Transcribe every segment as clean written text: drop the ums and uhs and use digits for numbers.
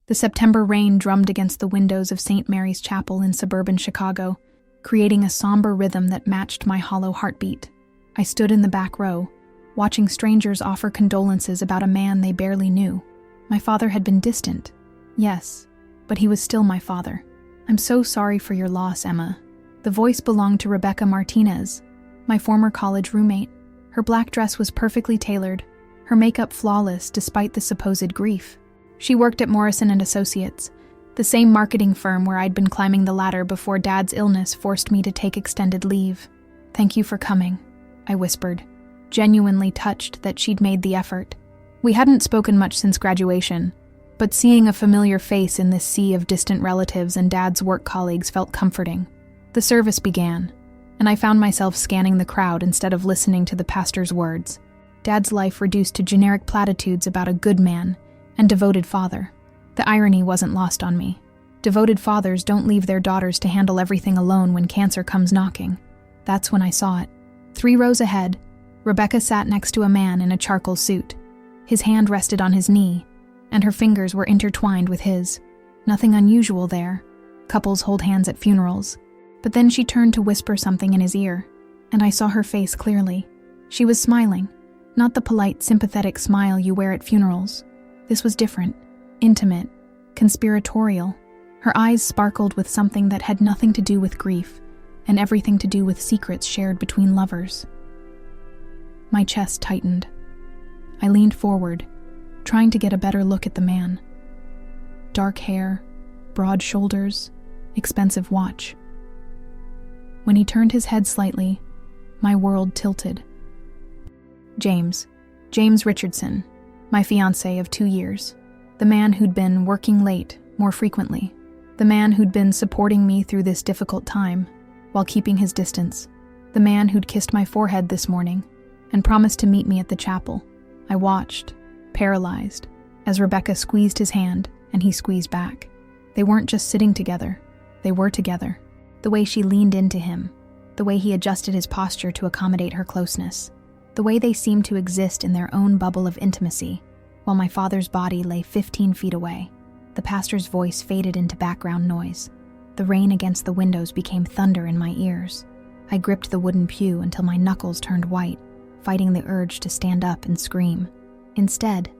The September rain drummed against the windows of St. Mary's Chapel in suburban Chicago, creating a somber rhythm that matched my hollow heartbeat. I stood in the back row, watching strangers offer condolences about a man they barely knew. My father had been distant, yes, but he was still my father. "I'm so sorry for your loss, Emma." The voice belonged to Rebecca Martinez, my former college roommate. Her black dress was perfectly tailored, her makeup flawless despite the supposed grief. She worked at Morrison & Associates, the same marketing firm where I'd been climbing the ladder before Dad's illness forced me to take extended leave. "Thank you for coming," I whispered, genuinely touched that she'd made the effort. We hadn't spoken much since graduation, but seeing a familiar face in this sea of distant relatives and Dad's work colleagues felt comforting. The service began, and I found myself scanning the crowd instead of listening to the pastor's words. Dad's life reduced to generic platitudes about a good man and devoted father. The irony wasn't lost on me. Devoted fathers don't leave their daughters to handle everything alone when cancer comes knocking. That's when I saw it. 3 rows ahead, Rebecca sat next to a man in a charcoal suit. His hand rested on his knee, and her fingers were intertwined with his. Nothing unusual there. Couples hold hands at funerals. But then she turned to whisper something in his ear, and I saw her face clearly. She was smiling, not the polite, sympathetic smile you wear at funerals. This was different, intimate, conspiratorial. Her eyes sparkled with something that had nothing to do with grief, and everything to do with secrets shared between lovers. My chest tightened. I leaned forward, trying to get a better look at the man. Dark hair, broad shoulders, expensive watch. When he turned his head slightly, my world tilted. James Richardson, my fiancé of 2 years. The man who'd been working late more frequently. The man who'd been supporting me through this difficult time while keeping his distance. The man who'd kissed my forehead this morning and promised to meet me at the chapel. I watched, paralyzed, as Rebecca squeezed his hand and he squeezed back. They weren't just sitting together, they were together. The way she leaned into him, the way he adjusted his posture to accommodate her closeness, the way they seemed to exist in their own bubble of intimacy, while my father's body lay 15 feet away. The pastor's voice faded into background noise. The rain against the windows became thunder in my ears. I gripped the wooden pew until my knuckles turned white, fighting the urge to stand up and scream. Instead,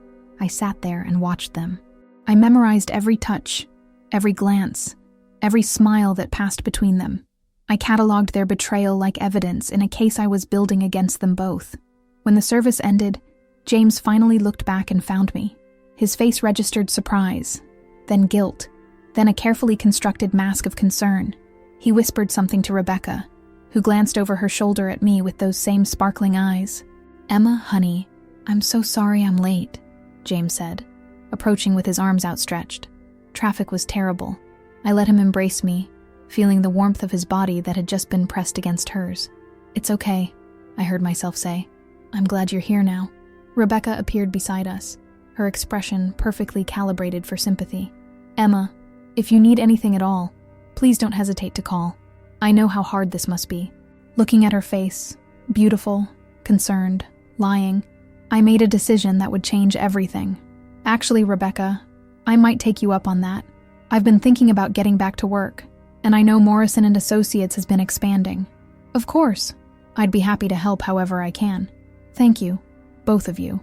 I sat there and watched them. I memorized every touch, every glance, every smile that passed between them. I cataloged their betrayal like evidence in a case I was building against them both. When the service ended, James finally looked back and found me. His face registered surprise, then guilt, then a carefully constructed mask of concern. He whispered something to Rebecca, who glanced over her shoulder at me with those same sparkling eyes. "Emma, honey, I'm so sorry I'm late," James said, approaching with his arms outstretched. Traffic was terrible. I let him embrace me, feeling the warmth of his body that had just been pressed against hers. "It's okay," I heard myself say. "I'm glad you're here now." Rebecca appeared beside us, her expression perfectly calibrated for sympathy. "Emma, if you need anything at all, please don't hesitate to call. I know how hard this must be." Looking at her face, beautiful, concerned, lying, I made a decision that would change everything. "Actually, Rebecca, I might take you up on that. I've been thinking about getting back to work, and I know Morrison & Associates has been expanding." "Of course. I'd be happy to help however I can." "Thank you, both of you."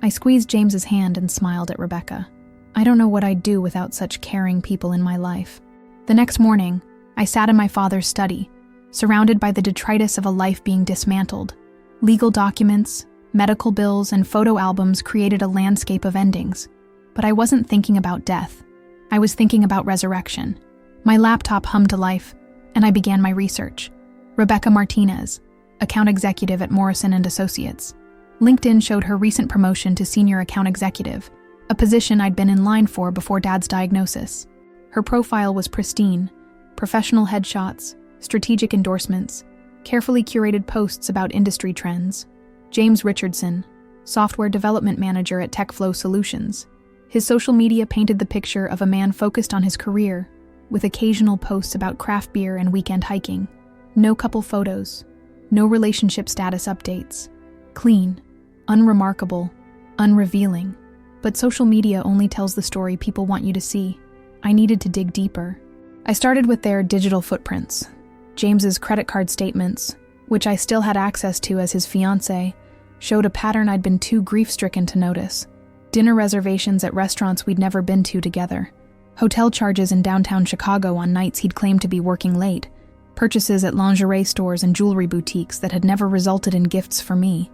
I squeezed James's hand and smiled at Rebecca. I don't know what I'd do without such caring people in my life. The next morning, I sat in my father's study, surrounded by the detritus of a life being dismantled. Legal documents, medical bills, and photo albums created a landscape of endings. But I wasn't thinking about death. I was thinking about resurrection. My laptop hummed to life, and I began my research. Rebecca Martinez, account executive at Morrison & Associates. LinkedIn showed her recent promotion to senior account executive, a position I'd been in line for before Dad's diagnosis. Her profile was pristine: professional headshots, strategic endorsements, carefully curated posts about industry trends. James Richardson, software development manager at TechFlow Solutions. His social media painted the picture of a man focused on his career, with occasional posts about craft beer and weekend hiking. No couple photos, no relationship status updates. Clean, unremarkable, unrevealing. But social media only tells the story people want you to see. I needed to dig deeper. I started with their digital footprints. James's credit card statements, which I still had access to as his fiancé, showed a pattern I'd been too grief-stricken to notice. Dinner reservations at restaurants we'd never been to together. Hotel charges in downtown Chicago on nights he'd claimed to be working late. Purchases at lingerie stores and jewelry boutiques that had never resulted in gifts for me.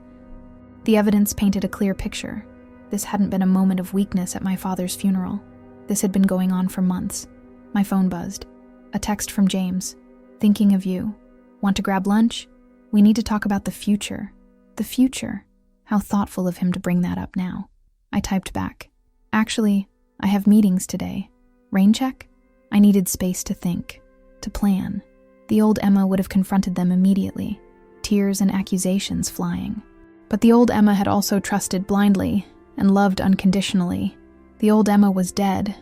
The evidence painted a clear picture. This hadn't been a moment of weakness at my father's funeral. This had been going on for months. My phone buzzed. A text from James. Thinking of you. Want to grab lunch? We need to talk about the future. The future. How thoughtful of him to bring that up now. I typed back. Actually, I have meetings today. Rain check? I needed space to think, to plan. The old Emma would have confronted them immediately, tears and accusations flying. But the old Emma had also trusted blindly and loved unconditionally. The old Emma was dead,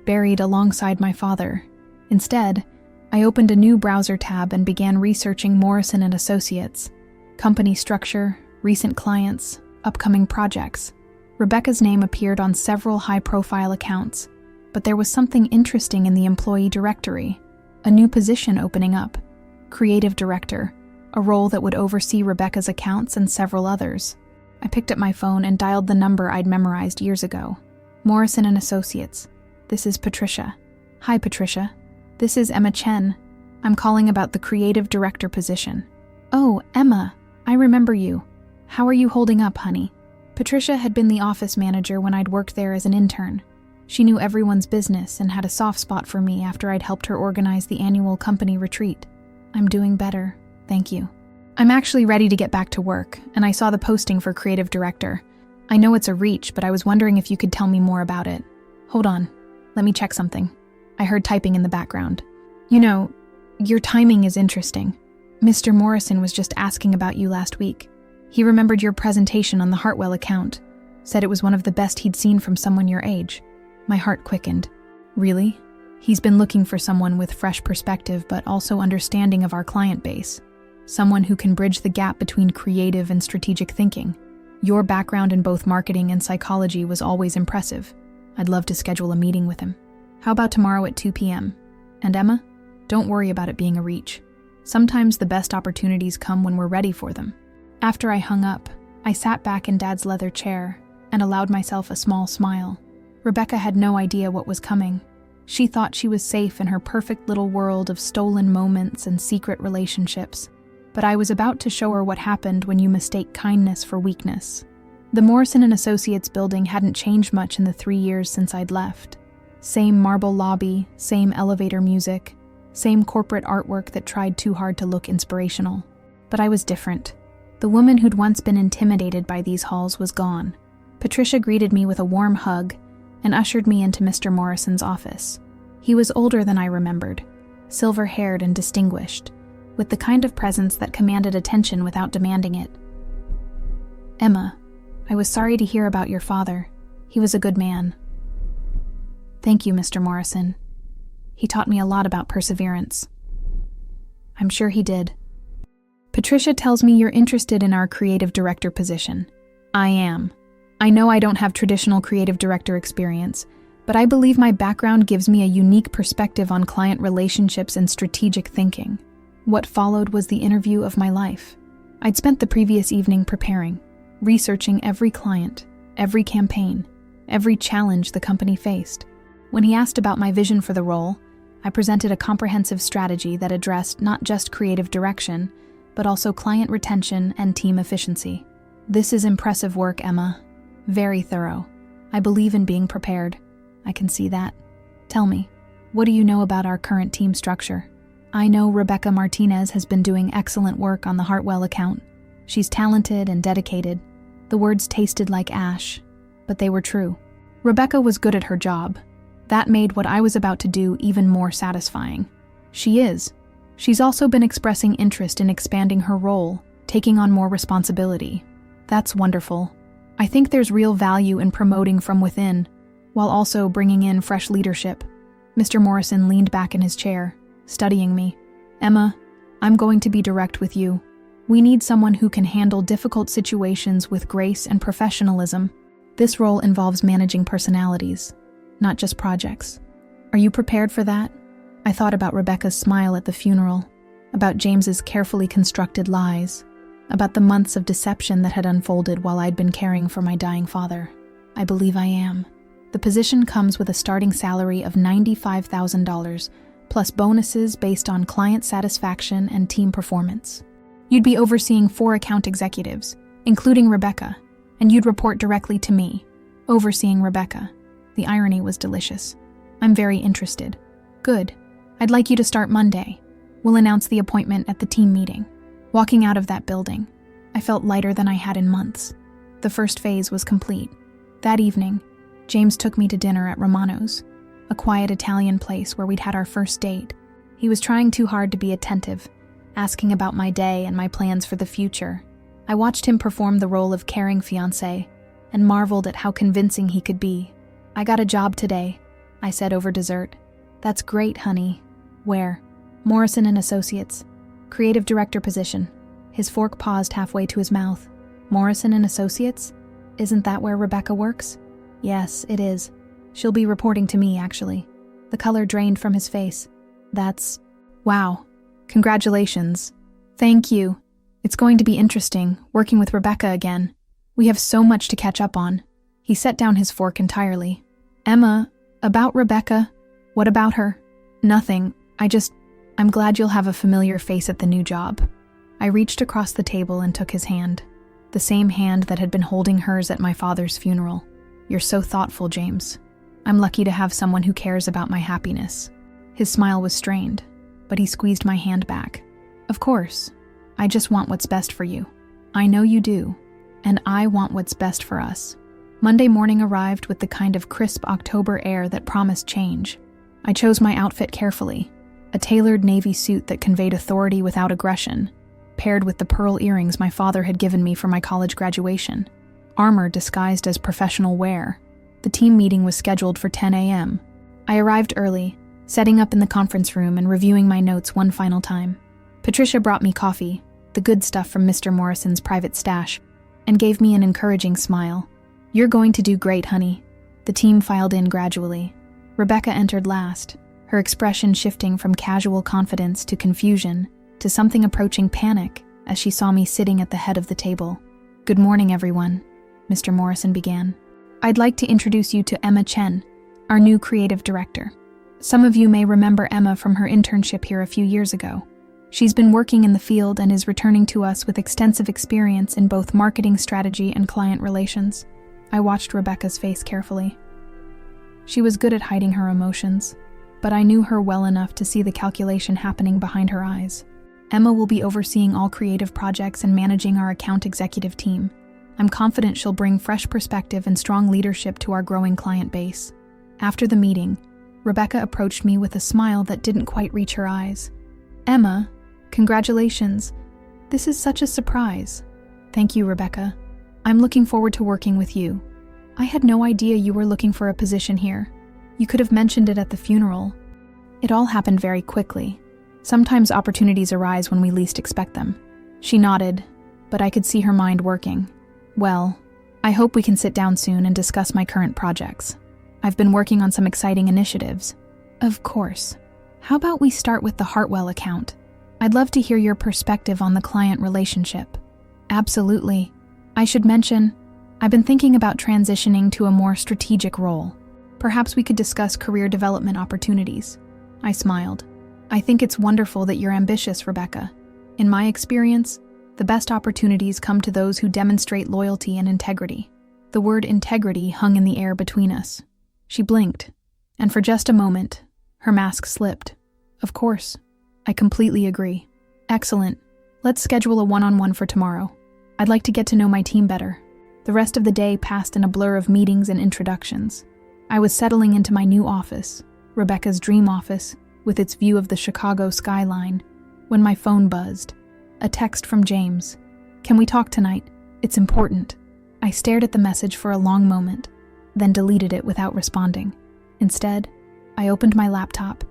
buried alongside my father. Instead, I opened a new browser tab and began researching Morrison & Associates, company structure, recent clients, upcoming projects. Rebecca's name appeared on several high-profile accounts, but there was something interesting in the employee directory, a new position opening up, creative director, a role that would oversee Rebecca's accounts and several others. I picked up my phone and dialed the number I'd memorized years ago. Morrison & Associates. This is Patricia. Hi, Patricia. This is Emma Chen. I'm calling about the creative director position. Oh, Emma, I remember you. How are you holding up, honey? Patricia had been the office manager when I'd worked there as an intern. She knew everyone's business and had a soft spot for me after I'd helped her organize the annual company retreat. I'm doing better, thank you. I'm actually ready to get back to work, and I saw the posting for creative director. I know it's a reach, but I was wondering if you could tell me more about it. Hold on, let me check something. I heard typing in the background. You know, your timing is interesting. Mr. Morrison was just asking about you last week. He remembered your presentation on the Hartwell account, said it was one of the best he'd seen from someone your age. My heart quickened. Really? He's been looking for someone with fresh perspective but also understanding of our client base. Someone who can bridge the gap between creative and strategic thinking. Your background in both marketing and psychology was always impressive. I'd love to schedule a meeting with him. How about tomorrow at 2 p.m.? And Emma? Don't worry about it being a reach. Sometimes the best opportunities come when we're ready for them. After I hung up, I sat back in Dad's leather chair and allowed myself a small smile. Rebecca had no idea what was coming. She thought she was safe in her perfect little world of stolen moments and secret relationships. But I was about to show her what happened when you mistake kindness for weakness. The Morrison & Associates building hadn't changed much in the 3 years since I'd left. Same marble lobby, same elevator music, same corporate artwork that tried too hard to look inspirational. But I was different. The woman who'd once been intimidated by these halls was gone. Patricia greeted me with a warm hug and ushered me into Mr. Morrison's office. He was older than I remembered, silver-haired and distinguished, with the kind of presence that commanded attention without demanding it. Emma, I was sorry to hear about your father. He was a good man. Thank you, Mr. Morrison. He taught me a lot about perseverance. I'm sure he did. Patricia tells me you're interested in our creative director position. I am. I know I don't have traditional creative director experience, but I believe my background gives me a unique perspective on client relationships and strategic thinking. What followed was the interview of my life. I'd spent the previous evening preparing, researching every client, every campaign, every challenge the company faced. When he asked about my vision for the role, I presented a comprehensive strategy that addressed not just creative direction, but also client retention and team efficiency. This is impressive work, Emma. Very thorough. I believe in being prepared. I can see that. Tell me, what do you know about our current team structure? I know Rebecca Martinez has been doing excellent work on the Hartwell account. She's talented and dedicated. The words tasted like ash, but they were true. Rebecca was good at her job. That made what I was about to do even more satisfying. She is. She's also been expressing interest in expanding her role, taking on more responsibility. That's wonderful. I think there's real value in promoting from within, while also bringing in fresh leadership. Mr. Morrison leaned back in his chair, studying me. Emma, I'm going to be direct with you. We need someone who can handle difficult situations with grace and professionalism. This role involves managing personalities, not just projects. Are you prepared for that? I thought about Rebecca's smile at the funeral, about James's carefully constructed lies, about the months of deception that had unfolded while I'd been caring for my dying father. I believe I am. The position comes with a starting salary of $95,000, plus bonuses based on client satisfaction and team performance. You'd be overseeing 4 account executives, including Rebecca, and you'd report directly to me, overseeing Rebecca. The irony was delicious. I'm very interested. Good. I'd like you to start Monday. We'll announce the appointment at the team meeting. Walking out of that building, I felt lighter than I had in months. The first phase was complete. That evening, James took me to dinner at Romano's, a quiet Italian place where we'd had our first date. He was trying too hard to be attentive, asking about my day and my plans for the future. I watched him perform the role of caring fiancé and marveled at how convincing he could be. "I got a job today," I said over dessert. "That's great, honey." "Where?" "Morrison and Associates. Creative director position." His fork paused halfway to his mouth. "Morrison and Associates? Isn't that where Rebecca works?" "Yes, it is. She'll be reporting to me, actually." The color drained from his face. "That's... wow. Congratulations." "Thank you. It's going to be interesting, working with Rebecca again. We have so much to catch up on." He set down his fork entirely. "Emma, about Rebecca? What about her?" "Nothing. I'm glad you'll have a familiar face at the new job." I reached across the table and took his hand, the same hand that had been holding hers at my father's funeral. "You're so thoughtful, James. I'm lucky to have someone who cares about my happiness." His smile was strained, but he squeezed my hand back. "Of course. I just want what's best for you. I know you do, and I want what's best for us." Monday morning arrived with the kind of crisp October air that promised change. I chose my outfit carefully, a tailored navy suit that conveyed authority without aggression, paired with the pearl earrings my father had given me for my college graduation. Armor disguised as professional wear. The team meeting was scheduled for 10 a.m. I arrived early, setting up in the conference room and reviewing my notes one final time. Patricia brought me coffee, the good stuff from Mr. Morrison's private stash, and gave me an encouraging smile. "You're going to do great, honey." The team filed in gradually. Rebecca entered last, her expression shifting from casual confidence to confusion to something approaching panic as she saw me sitting at the head of the table. "Good morning, everyone," Mr. Morrison began. "I'd like to introduce you to Emma Chen, our new creative director. Some of you may remember Emma from her internship here a few years ago. She's been working in the field and is returning to us with extensive experience in both marketing strategy and client relations." I watched Rebecca's face carefully. She was good at hiding her emotions, but I knew her well enough to see the calculation happening behind her eyes. Emma will be overseeing all creative projects and managing our account executive team. I'm confident she'll bring fresh perspective and strong leadership to our growing client base. After the meeting, Rebecca approached me with a smile that didn't quite reach her eyes. "Emma, congratulations. This is such a surprise." "Thank you, Rebecca. I'm looking forward to working with you. I had no idea you were looking for a position here. You could have mentioned it at the funeral." It all happened very quickly. Sometimes opportunities arise when we least expect them. She nodded, but I could see her mind working. "Well, I hope we can sit down soon and discuss my current projects. I've been working on some exciting initiatives." "Of course. How about we start with the Hartwell account? I'd love to hear your perspective on the client relationship." "Absolutely. I should mention, I've been thinking about transitioning to a more strategic role. Perhaps we could discuss career development opportunities." I smiled. "I think it's wonderful that you're ambitious, Rebecca. In my experience, the best opportunities come to those who demonstrate loyalty and integrity." The word integrity hung in the air between us. She blinked, and for just a moment, her mask slipped. "Of course. I completely agree." "Excellent. Let's schedule a one-on-one for tomorrow. I'd like to get to know my team better." The rest of the day passed in a blur of meetings and introductions. I was settling into my new office, Rebecca's dream office, with its view of the Chicago skyline, when my phone buzzed. A text from James. "Can we talk tonight? It's important." I stared at the message for a long moment, then deleted it without responding. Instead, I opened my laptop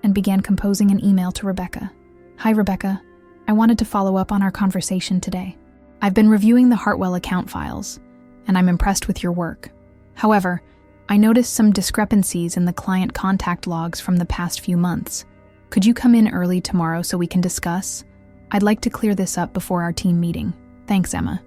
and began composing an email to Rebecca. "Hi, Rebecca. I wanted to follow up on our conversation today. I've been reviewing the Hartwell account files, and I'm impressed with your work. However, I noticed some discrepancies in the client contact logs from the past few months. Could you come in early tomorrow so we can discuss? I'd like to clear this up before our team meeting. Thanks, Emma.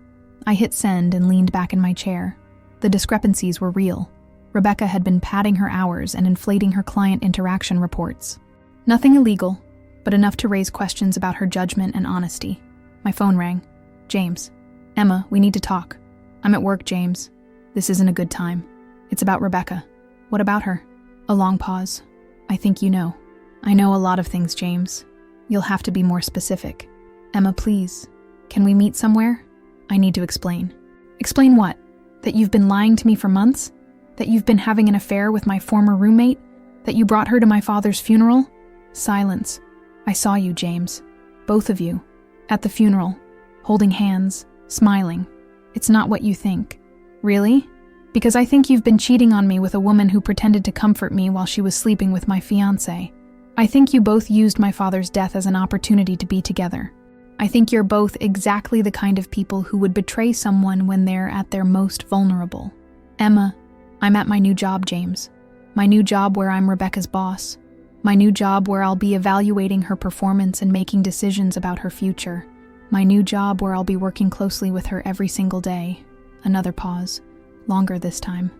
I hit send and leaned back in my chair. The discrepancies were real. Rebecca had been padding her hours and inflating her client interaction reports. Nothing illegal, but enough to raise questions about her judgment and honesty. My phone rang. James. Emma, we need to talk. I'm at work, James. This isn't a good time. It's about Rebecca. What about her? A long pause. I think you know. I know a lot of things, James. You'll have to be more specific. Emma, please. Can we meet somewhere? I need to explain. Explain what? That you've been lying to me for months? That you've been having an affair with my former roommate? That you brought her to my father's funeral? Silence. I saw you, James. Both of you. At the funeral. Holding hands. Smiling. It's not what you think. Really? Because I think you've been cheating on me with a woman who pretended to comfort me while she was sleeping with my fiancé. I think you both used my father's death as an opportunity to be together. I think you're both exactly the kind of people who would betray someone when they're at their most vulnerable. Emma, I'm at my new job, James. My new job where I'm Rebecca's boss. My new job where I'll be evaluating her performance and making decisions about her future. My new job where I'll be working closely with her every single day. Another pause. Longer this time.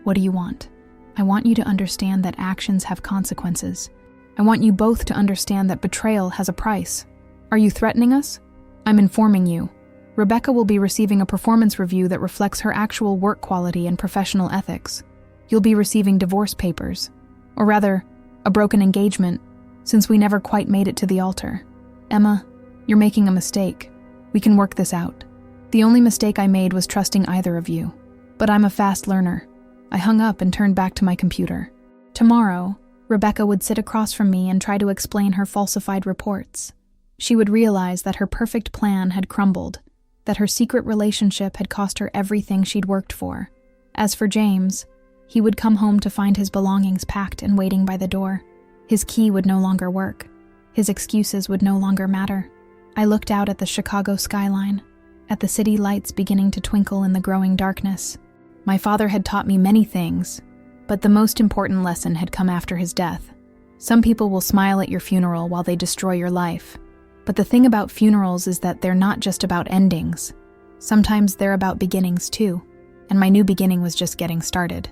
What do you want? I want you to understand that actions have consequences. I want you both to understand that betrayal has a price. Are you threatening us? I'm informing you. Rebecca will be receiving a performance review that reflects her actual work quality and professional ethics. You'll be receiving divorce papers. Or rather, a broken engagement, since we never quite made it to the altar. Emma, you're making a mistake. We can work this out. The only mistake I made was trusting either of you. But I'm a fast learner. I hung up and turned back to my computer. Tomorrow, Rebecca would sit across from me and try to explain her falsified reports. She would realize that her perfect plan had crumbled, that her secret relationship had cost her everything she'd worked for. As for James, he would come home to find his belongings packed and waiting by the door. His key would no longer work. His excuses would no longer matter. I looked out at the Chicago skyline, at the city lights beginning to twinkle in the growing darkness. My father had taught me many things, but the most important lesson had come after his death. Some people will smile at your funeral while they destroy your life. But the thing about funerals is that they're not just about endings. Sometimes they're about beginnings too, and my new beginning was just getting started.